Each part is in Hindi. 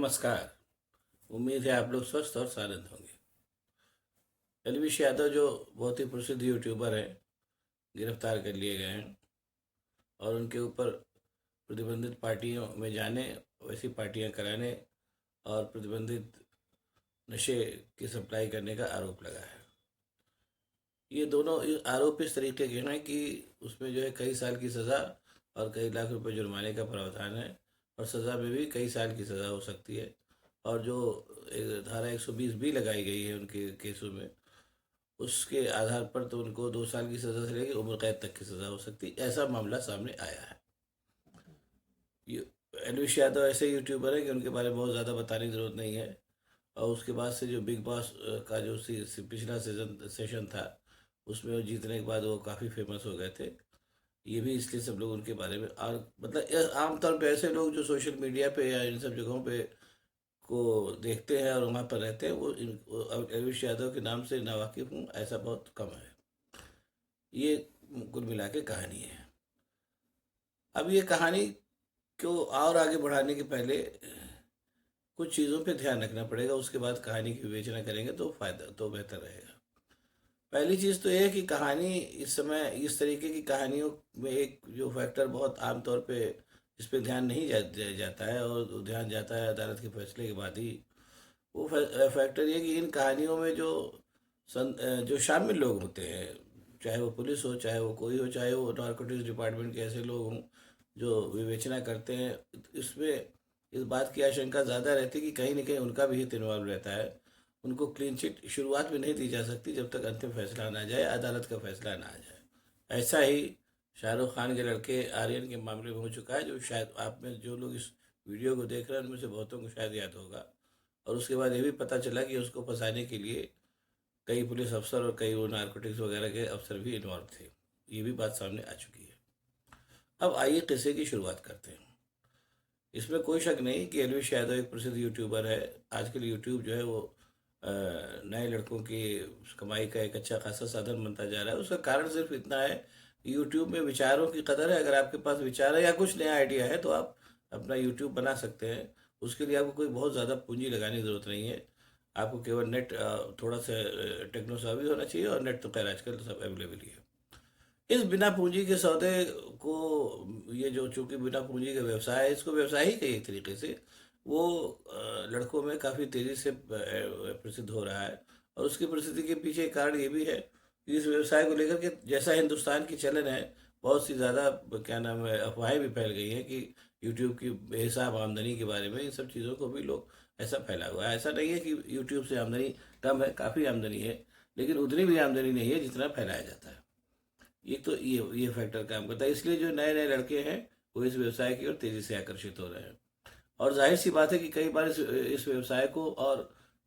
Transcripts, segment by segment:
नमस्कार। उम्मीद है आप लोग स्वस्थ और सानंद होंगे। एलवीश यादव जो बहुत ही प्रसिद्ध यूट्यूबर हैं, गिरफ्तार कर लिए गए हैं और उनके ऊपर प्रतिबंधित पार्टियों में जाने, वैसी पार्टियां कराने और प्रतिबंधित नशे की सप्लाई करने का आरोप लगा है। ये दोनों आरोप इस तरीके के हैं कि उसमें जो है कई साल की सज़ा और कई लाख रुपए जुर्माने का प्रावधान है और सज़ा में भी कई साल की सज़ा हो सकती है। और जो धारा 120 भी लगाई गई है उनके केसों में, उसके आधार पर तो उनको 2 साल की सज़ा से लेकर उम्र कैद तक की सज़ा हो सकती है। ऐसा मामला सामने आया है। ये एलवीश यादव ऐसे यूट्यूबर है कि उनके बारे में बहुत ज़्यादा बताने की ज़रूरत नहीं है। और उसके बाद से जो बिग बॉस का जो पिछला सेशन था, उसमें वो जीतने के बाद वो काफ़ी फेमस हो गए थे। ये भी इसलिए सब लोग उनके बारे में, और मतलब आमतौर पे ऐसे लोग जो सोशल मीडिया पे या इन सब जगहों पे को देखते हैं और वहाँ पर रहते हैं, वो एलवीश यादव के नाम से नावाकिफ हूँ ऐसा बहुत कम है। ये कुल मिला के कहानी है। अब ये कहानी को और आगे बढ़ाने के पहले कुछ चीज़ों पे ध्यान रखना पड़ेगा, उसके बाद कहानी की विवेचना करेंगे तो फायदा तो बेहतर रहेगा। पहली चीज़ तो ये है कि कहानी इस समय इस तरीके की कहानियों में एक जो फैक्टर बहुत आम तौर पे इस पे ध्यान नहीं जाता है और ध्यान जाता है अदालत के फैसले के बाद ही। वो फैक्टर ये कि इन कहानियों में जो शामिल लोग होते हैं, चाहे वो पुलिस हो, चाहे वो कोई हो, चाहे वो नारकोटिक्स डिपार्टमेंट के ऐसे लोग हों जो विवेचना करते हैं, इसमें इस बात की आशंका ज़्यादा रहती है कि कहीं ना कहीं उनका भी हित इन्वॉल्व रहता है। उनको क्लीन चिट शुरुआत में नहीं दी जा सकती जब तक अंतिम फैसला ना आ जाए, अदालत का फैसला ना आ जाए। ऐसा ही शाहरुख खान के लड़के आर्यन के मामले में हो चुका है, जो शायद आप में जो लोग इस वीडियो को देख रहे हैं उनमें से बहुतों को शायद याद होगा। और उसके बाद ये भी पता चला कि उसको फंसाने के लिए कई पुलिस अफसर और कई वो नारकोटिक्स वगैरह के अफसर भी इन्वॉल्व थे। ये भी बात सामने आ चुकी है। अब आइए किस्से की शुरुआत करते हैं। इसमें कोई शक नहीं कि एलवीश यादव एक प्रसिद्ध यूट्यूबर है। आजकल यूट्यूब जो है वो नए लड़कों की कमाई का एक अच्छा खासा साधन बनता जा रहा है। उसका कारण सिर्फ इतना है, यूट्यूब में विचारों की कदर है। अगर आपके पास विचार है या कुछ नया आइडिया है तो आप अपना यूट्यूब बना सकते हैं। उसके लिए आपको कोई बहुत ज़्यादा पूंजी लगाने की ज़रूरत नहीं है। आपको केवल नेट, थोड़ा सा टेक्नो savvy होना चाहिए, और नेट तो खैर आजकल तो सब अवेलेबल ही है। इस बिना पूंजी के सौदे को, ये जो चूंकि बिना पूंजी का व्यवसाय है, इसको व्यवसाय ही कहिए एक तरीके से, वो लड़कों में काफ़ी तेज़ी से प्रसिद्ध हो रहा है। और उसकी प्रसिद्धि के पीछे एक कारण ये भी है कि इस व्यवसाय को लेकर के जैसा हिंदुस्तान की चलन है, बहुत सी ज़्यादा क्या नाम है अफवाहें भी फैल गई हैं कि यूट्यूब की बेहिसाब आमदनी के बारे में। इन सब चीज़ों को भी लोग ऐसा फैला हुआ है। ऐसा नहीं है कि यूट्यूब से आमदनी कम है, काफ़ी आमदनी है, लेकिन उतनी भी आमदनी नहीं है जितना फैलाया जाता है। ये तो ये फैक्टर काम करता है। इसलिए जो नए नए लड़के हैं वो इस व्यवसाय की ओर तेजी से आकर्षित हो रहे हैं। और जाहिर सी बात है कि कई बार इस व्यवसाय को और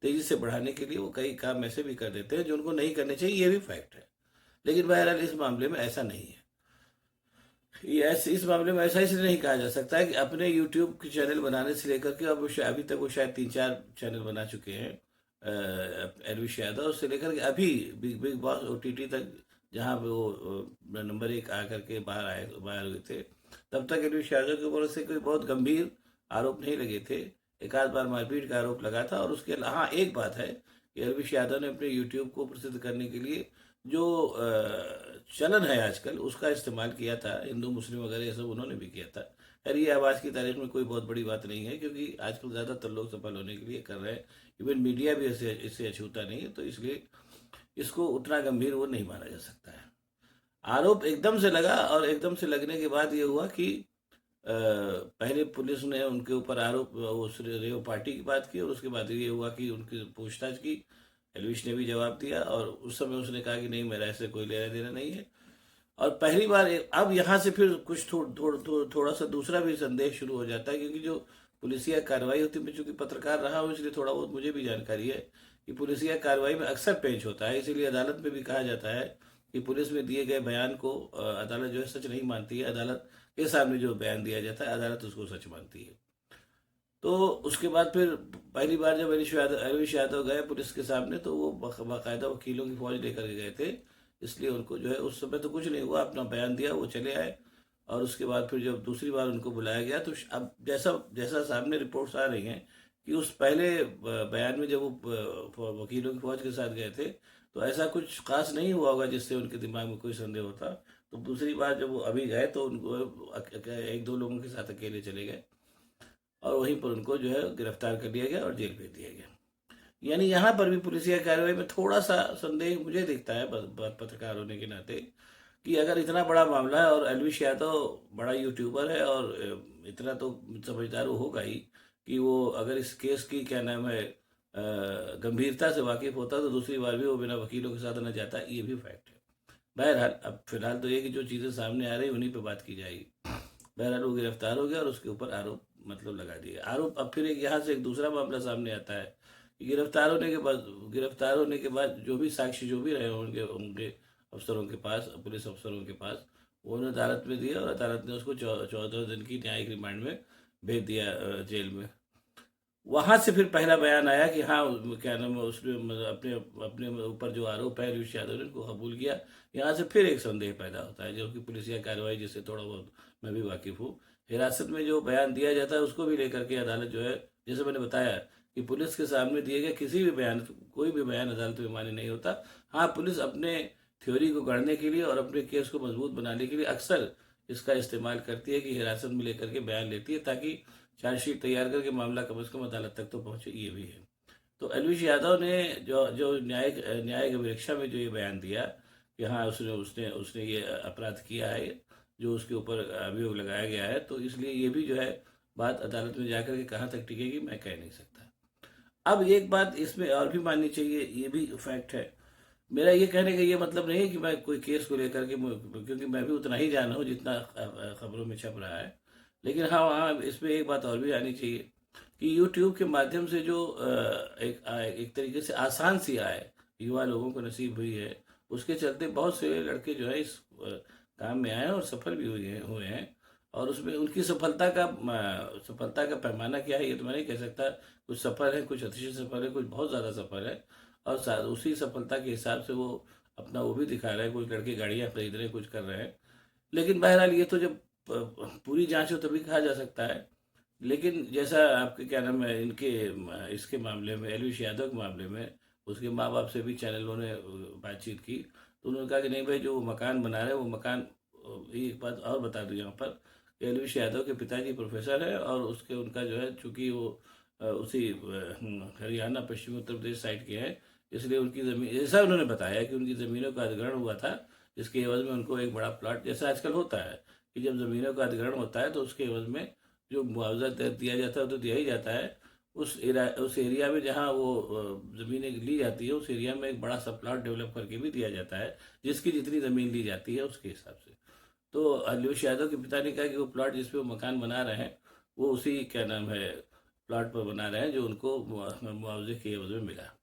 तेजी से बढ़ाने के लिए वो कई काम ऐसे भी कर देते हैं जो उनको नहीं करने चाहिए। ये भी फैक्ट है। लेकिन बहरहाल इस मामले में ऐसा नहीं है। इस मामले में ऐसा इसलिए नहीं कहा जा सकता है कि अपने यूट्यूब के चैनल बनाने से लेकर के, अब अभी तक वो शायद 3-4 चैनल बना चुके हैं एलवीश यादव, उससे लेकर के अभी बिग बिग बॉस ओटीटी तक, जहाँ पे वो नंबर 1 आकर के बाहर हुए थे, तब तक एलवीश यादव के ऊपर से कोई बहुत गंभीर आरोप नहीं लगे थे। एक आध बार मारपीट का आरोप लगा था। और उसके हाँ, एक बात है कि एलवीश यादव ने अपने यूट्यूब को प्रसिद्ध करने के लिए जो चलन है आजकल, उसका इस्तेमाल किया था। हिंदू मुस्लिम वगैरह ये सब उन्होंने भी किया था। खैर ये अब आज की तारीख में कोई बहुत बड़ी बात नहीं है, क्योंकि आजकल ज़्यादातर लोग सफल होने के लिए कर रहे हैं। इवन मीडिया भी इससे अछूता नहीं है, तो इसलिए इसको उतना गंभीर वो नहीं माना जा सकता है। आरोप एकदम से लगा, और एकदम से लगने के बाद ये हुआ कि पहले पुलिस ने उनके ऊपर आरोप, उस रेव पार्टी की बात की, और उसके बाद ये हुआ कि उनकी पूछताछ की। एलविश ने भी जवाब दिया, और उस समय उसने कहा कि नहीं, मेरा ऐसे कोई लेना देना नहीं है। और पहली बार अब यहाँ से फिर कुछ थोड़ा सा दूसरा भी संदेश शुरू हो जाता है, क्योंकि जो पुलिसिया कार्रवाई होती है, मैं चूंकि पत्रकार रहा हूँ इसलिए थोड़ा बहुत मुझे भी जानकारी है कि पुलिसिया कार्रवाई में अक्सर पेश होता है। इसीलिए अदालत में भी कहा जाता है कि पुलिस में दिए गए बयान को अदालत जो है सच नहीं मानती है। अदालत के सामने जो बयान दिया जाता है, अदालत उसको सच मानती है। तो उसके बाद फिर पहली बार जब हरीश यादव गए पुलिस के सामने, तो वो बाकायदा वकीलों की फौज लेकर के गए थे। इसलिए उनको जो है उस समय तो कुछ नहीं हुआ, अपना बयान दिया, वो चले आए। और उसके बाद फिर जब दूसरी बार उनको बुलाया गया, तो अब जैसा जैसा सामने रिपोर्ट्स आ रही हैं कि उस पहले बयान में जब वो वकीलों की फौज के साथ गए थे तो ऐसा कुछ खास नहीं हुआ होगा जिससे उनके दिमाग में कोई संदेह होता। तो दूसरी बार जब वो अभी गए तो उनको एक दो लोगों के साथ अकेले चले गए और वहीं पर उनको जो है गिरफ्तार कर लिया गया और जेल भेज दिया गया। यानी यहाँ पर भी पुलिसिया कार्रवाई में थोड़ा सा संदेह मुझे दिखता है, पत्रकार होने के नाते, कि अगर इतना बड़ा मामला है और एलविश यादव बड़ा यूट्यूबर है और इतना तो समझदार वो होगा ही कि वो अगर इस केस की क्या नाम है गंभीरता से वाकिफ होता तो दूसरी बार भी वो बिना वकीलों के साथ न जाता, ये भी फैक्ट है। बहरहाल अब फिलहाल तो ये कि जो चीज़ें सामने आ रही उन्हीं पे बात की जाएगी। बहरहाल वो गिरफ्तार हो गया और उसके ऊपर आरोप मतलब लगा दिए आरोप। अब फिर एक यहाँ से एक दूसरा मामला सामने आता है कि गिरफ्तार होने के बाद जो भी साक्ष्य जो भी रहे होंगे उनके अफसरों के पास, पुलिस अफसरों के पास, वो उन्हें अदालत में दिया और अदालत ने उसको 14 दिन की न्यायिक रिमांड में भेज दिया जेल में। वहां से फिर पहला बयान आया कि हाँ क्या नाम है उसने मतलब अपने अपने ऊपर जो आरोप है ऋषि यादव ने उनको कबूल किया। यहाँ से फिर एक संदेह पैदा होता है, जो कि पुलिसिया कार्रवाई जिससे थोड़ा बहुत मैं भी वाकिफ हूँ। हिरासत में जो बयान दिया जाता है उसको भी लेकर के अदालत जो है, जैसे मैंने बताया कि पुलिस के सामने दिए गए किसी भी बयान, कोई भी बयान अदालत में मान्य नहीं होता। हाँ, पुलिस अपने थ्योरी को गढ़ने के लिए और अपने केस को मजबूत बनाने के लिए अक्सर इसका इस्तेमाल करती है कि हिरासत में लेकर के बयान लेती है ताकि चार्जशीट तैयार करके मामला कम से कम अदालत तक तो पहुंचे, ये भी है। तो एलवीश यादव ने जो जो न्यायिक अभिरक्षा में जो ये बयान दिया कि हाँ उसने उसने उसने ये अपराध किया है, जो उसके ऊपर अभियोग लगाया गया है, तो इसलिए ये भी जो है बात अदालत में जाकर के कहाँ तक टिकेगी मैं कह नहीं सकता। अब एक बात इसमें और भी माननी चाहिए, ये भी फैक्ट है। मेरा ये कहने का ये मतलब नहीं है कि मैं कोई केस को लेकर के क्योंकि मैं भी उतना ही जाना हूँ जितना खबरों में छप रहा है। लेकिन हाँ, वहाँ इसमें एक बात और भी आनी चाहिए कि यूट्यूब के माध्यम से जो एक तरीके से आसान सी आय युवा लोगों को नसीब हुई है, उसके चलते बहुत से लड़के जो है इस काम में आए और सफल भी हुए हैं। और उसमें उनकी सफलता का पैमाना क्या है ये तो मैं नहीं कह सकता। कुछ सफल है, कुछ अतिशय सफल है, कुछ बहुत ज़्यादा सफल है। और उसी सफलता के हिसाब से वो अपना वो भी दिखा रहे हैं, कुछ लड़के गाड़ियां खरीद रहे हैं, कुछ कर रहे हैं। लेकिन बहरहाल ये तो जब पूरी जांच हो तभी कहा जा सकता है। लेकिन जैसा आपके क्या नाम है इनके इसके मामले में, एलविश यादव के मामले में, उसके माँ बाप से भी चैनलों ने बातचीत की तो उन्होंने कहा कि नहीं भाई, जो वो मकान बना रहे हैं वो मकान एक बात और बता दूं यहाँ पर, एलविश यादव के पिताजी प्रोफेसर है और उसके उनका जो है चूंकि वो उसी हरियाणा पश्चिमी उत्तर प्रदेश साइड के हैं, इसलिए उनकी ज़मीन, जैसा उन्होंने बताया कि उनकी ज़मीनों का अधिग्रहण हुआ था जिसके एवज में उनको एक बड़ा प्लॉट, जैसा आजकल होता है कि जब ज़मीनों का अधिग्रहण होता है तो उसके एवज में जो मुआवजा दिया जाता है वो तो दिया ही जाता है। उस एरिया में जहाँ वो ज़मीनें ली जाती है उस एरिया में एक बड़ा सा प्लॉट डेवलप करके भी दिया जाता है, जिसकी जितनी ज़मीन ली जाती है उसके हिसाब से। तो अखिलेश यादव के पिता ने कहा कि वो प्लॉट जिस पे वो मकान बना रहे हैं वो उसी क्या नाम है प्लॉट पर बना रहे हैं जो उनको मुआवजे के एवज में मिला।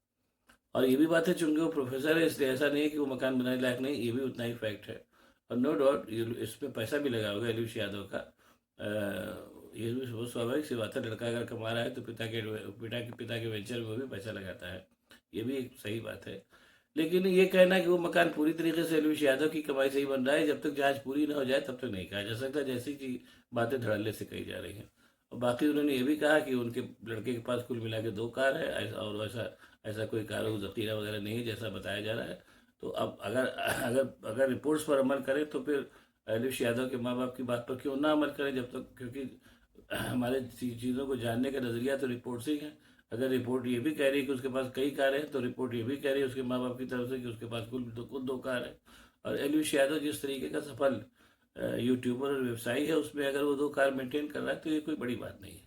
और ये भी बात है, चूंकि वो प्रोफेसर है इसलिए ऐसा नहीं है कि वो मकान बनाने लायक नहीं, ये भी उतना ही फैक्ट है। और नो डाउट इसमें पैसा भी लगा होगा एलविश यादव का। ये भी बहुत स्वाभाविक सी बात है, लड़का अगर कमा रहा है तो पिता के वेंचर में वो भी पैसा लगाता है, ये भी एक सही बात है। लेकिन ये कहना कि वो मकान पूरी तरीके से एलविश यादव की कमाई से ही बन रहा है, जब तक जांच पूरी ना हो जाए तब तक नहीं कहा जा सकता, जैसी कि बातें धड़ल्ले से कही जा रही हैं। और बाकी उन्होंने ये भी कहा कि उनके लड़के के पास कुल मिला के 2 कार है, और ऐसा ऐसा कोई कारो जखीरा वगैरह नहीं है जैसा बताया जा रहा है। तो अब अगर अगर अगर रिपोर्ट्स पर अमल करें तो फिर एलविश यादव के माँ बाप की बात पर क्यों ना अमल करें, जब तक, क्योंकि हमारे चीज़ों को जानने का नज़रिया तो रिपोर्ट से ही है। अगर रिपोर्ट ये भी कह रही है कि उसके पास कई कारें हैं तो रिपोर्ट ये भी कह रही है उसके माँ बाप की तरफ से कि उसके पास कुल 2 कार है। और एलविश यादव जिस तरीके का सफल यूट्यूबर और व्यवसायी है, उसमें अगर वो 2 कार मेंटेन कर रहा है तो ये कोई बड़ी बात नहीं है।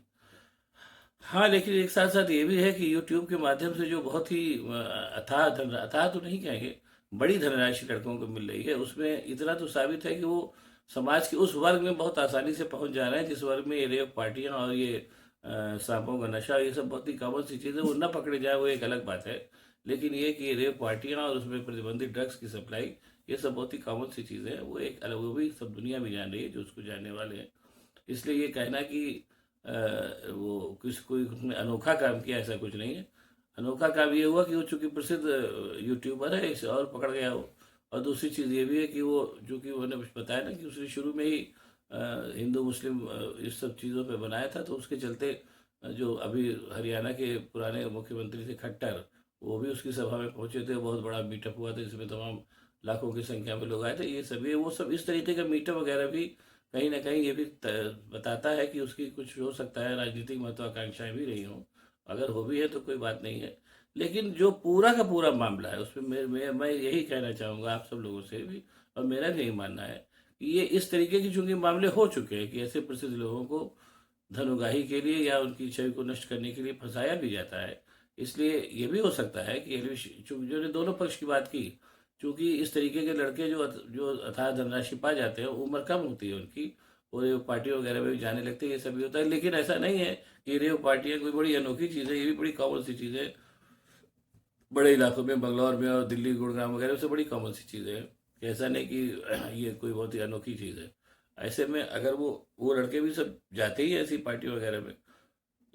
हाँ, लेकिन एक साथ साथ ये भी है कि यूट्यूब के माध्यम से जो बहुत ही अथाह तो नहीं कहेंगे, बड़ी धनराशि लड़कों को मिल रही है, उसमें इतना तो साबित है कि वो समाज के उस वर्ग में बहुत आसानी से पहुंच जा रहे हैं जिस वर्ग में ये रेप पार्टियां और ये सांपों का नशा, ये सब बहुत ही कॉमन सी चीज़ें, वो न पकड़े जाए वो एक अलग बात है। लेकिन ये कि ये रेप पार्टियां और उसमें प्रतिबंधित ड्रग्स की सप्लाई, ये सब बहुत ही कॉमन सी चीज़ें हैं, वो एक अलग, वो भी सब दुनिया भी जान रही है जो उसको जानने वाले हैं। इसलिए ये कहना कि वो कोई उसने अनोखा काम किया, ऐसा कुछ नहीं है। अनोखा काम ये हुआ कि वो चूंकि प्रसिद्ध यूट्यूबर है इसे और पकड़ गया वो। और दूसरी चीज़ ये भी है कि वो, जो कि उन्होंने बताया ना कि उसने शुरू में ही हिंदू मुस्लिम इस सब चीज़ों पे बनाया था, तो उसके चलते जो अभी हरियाणा के पुराने मुख्यमंत्री थे खट्टर, वो भी उसकी सभा में पहुंचे थे। बहुत बड़ा मीटअप हुआ था जिसमें तमाम लाखों की संख्या में लोग आए थे। ये सभी वो सब इस तरीके का मीटअप वगैरह भी कहीं ना कहीं ये भी बताता है कि उसकी कुछ हो सकता है राजनीतिक महत्वाकांक्षाएं भी रही हों। अगर हो भी है तो कोई बात नहीं है, लेकिन जो पूरा का पूरा मामला है उसमें मैं यही कहना चाहूँगा आप सब लोगों से भी, और मेरा भी यही मानना है कि ये इस तरीके के चूंकि मामले हो चुके हैं कि ऐसे प्रसिद्ध लोगों को धन के लिए या उनकी छवि को नष्ट करने के लिए फंसाया भी जाता है। इसलिए ये भी हो सकता है कि जो ने दोनों पक्ष की बात की, चूंकि इस तरीके के लड़के जो अथाह धनराशि पा जाते हैं, उम्र कम होती है उनकी, और रेव पार्टी वगैरह में भी जाने लगते हैं, ये सब भी होता है। लेकिन ऐसा नहीं है कि रेव पार्टियां कोई बड़ी अनोखी चीज़ है, ये भी बड़ी कॉमन सी चीज़ है। बड़े इलाकों में, बंगलौर में और दिल्ली गुड़गांव वगैरह से बड़ी कॉमन सी चीज़ है। ऐसा नहीं कि ये कोई बहुत ही अनोखी चीज़ है। ऐसे में अगर वो लड़के भी सब जाते ही ऐसी पार्टी वगैरह में,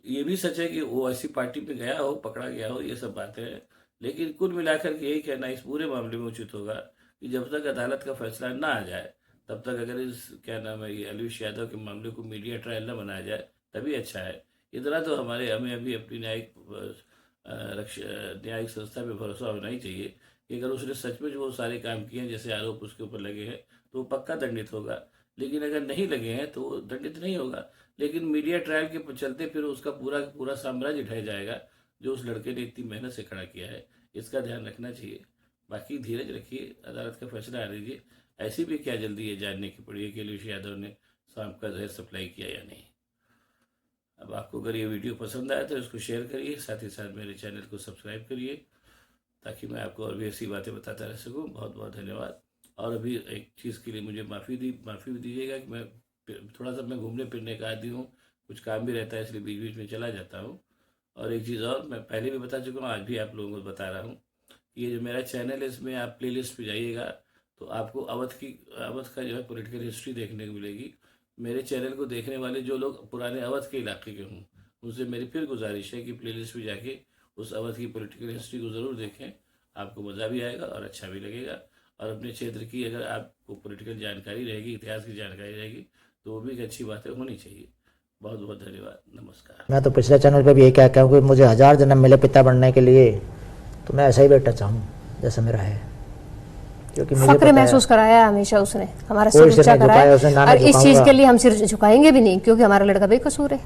ये भी सच है कि वो ऐसी पार्टी में गया हो, पकड़ा गया हो, ये सब बातें हैं। लेकिन कुल मिलाकर के यही कहना इस पूरे मामले में उचित होगा कि जब तक अदालत का फैसला ना आ जाए तब तक अगर इस क्या नाम है ये अलविश यादव के मामले को मीडिया ट्रायल न बनाया जाए तभी अच्छा है। इतना तो हमें अभी अपनी न्यायिक संस्था पे भरोसा होना ही चाहिए कि अगर उसने सच में जो वो सारे काम किए हैं जैसे आरोप उसके ऊपर लगे हैं तो वो पक्का दंडित होगा। लेकिन अगर नहीं लगे हैं तो वो दंडित नहीं होगा। लेकिन मीडिया ट्रायल के चलते फिर उसका पूरा पूरा साम्राज्य ढह जाएगा जो उस लड़के ने इतनी मेहनत से खड़ा किया है। इसका ध्यान रखना चाहिए। बाकी धीरज रखिए, अदालत का फैसला आ दीजिए। ऐसी भी क्या जल्दी है जानने की पड़ी है कि अलविश यादव ने सांप का जहर सप्लाई किया या नहीं। अब आपको अगर ये वीडियो पसंद आया तो इसको शेयर करिए, साथ ही साथ मेरे चैनल को सब्सक्राइब करिए ताकि मैं आपको और भी ऐसी बातें बताता रह सकूँ। बहुत बहुत धन्यवाद। और अभी एक चीज़ के लिए मुझे माफ़ी भी दीजिएगा कि मैं थोड़ा सा मैं घूमने फिरने का आदी हूँ, कुछ काम भी रहता है इसलिए बीच बीच में चला जाता हूँ। और एक चीज़ और मैं पहले भी बता चुका हूँ, आज भी आप लोगों को बता रहा हूँ, ये जो मेरा चैनल है इसमें आप प्लेलिस्ट पे जाइएगा तो आपको अवध का जो है पॉलिटिकल हिस्ट्री देखने को मिलेगी। मेरे चैनल को देखने वाले जो लोग पुराने अवध के इलाके के हों उनसे मेरी फिर गुजारिश है कि प्लेलिस्ट पे जाके उस अवध की पॉलिटिकल हिस्ट्री को ज़रूर देखें। आपको मज़ा भी आएगा और अच्छा भी लगेगा। और अपने क्षेत्र की अगर आपको पॉलिटिकल जानकारी रहेगी, इतिहास की जानकारी रहेगी तो वो भी एक अच्छी बात होनी चाहिए। बहुत बहुत धन्यवाद, नमस्कार। मैं तो पिछले चैनल पे भी यही क्या कहूँ कि मुझे 1000 जन्म मिले पिता बनने के लिए, तो मैं ऐसा ही बेटा चाहूँ जैसा मेरा है, क्योंकि मुझे फक्र महसूस कराया है हमेशा उसने, हमारा सिर ऊंचा कराया, और इस चीज के लिए हम सिर झुकाएंगे भी नहीं क्योंकि हमारा लड़का बेकसूर है।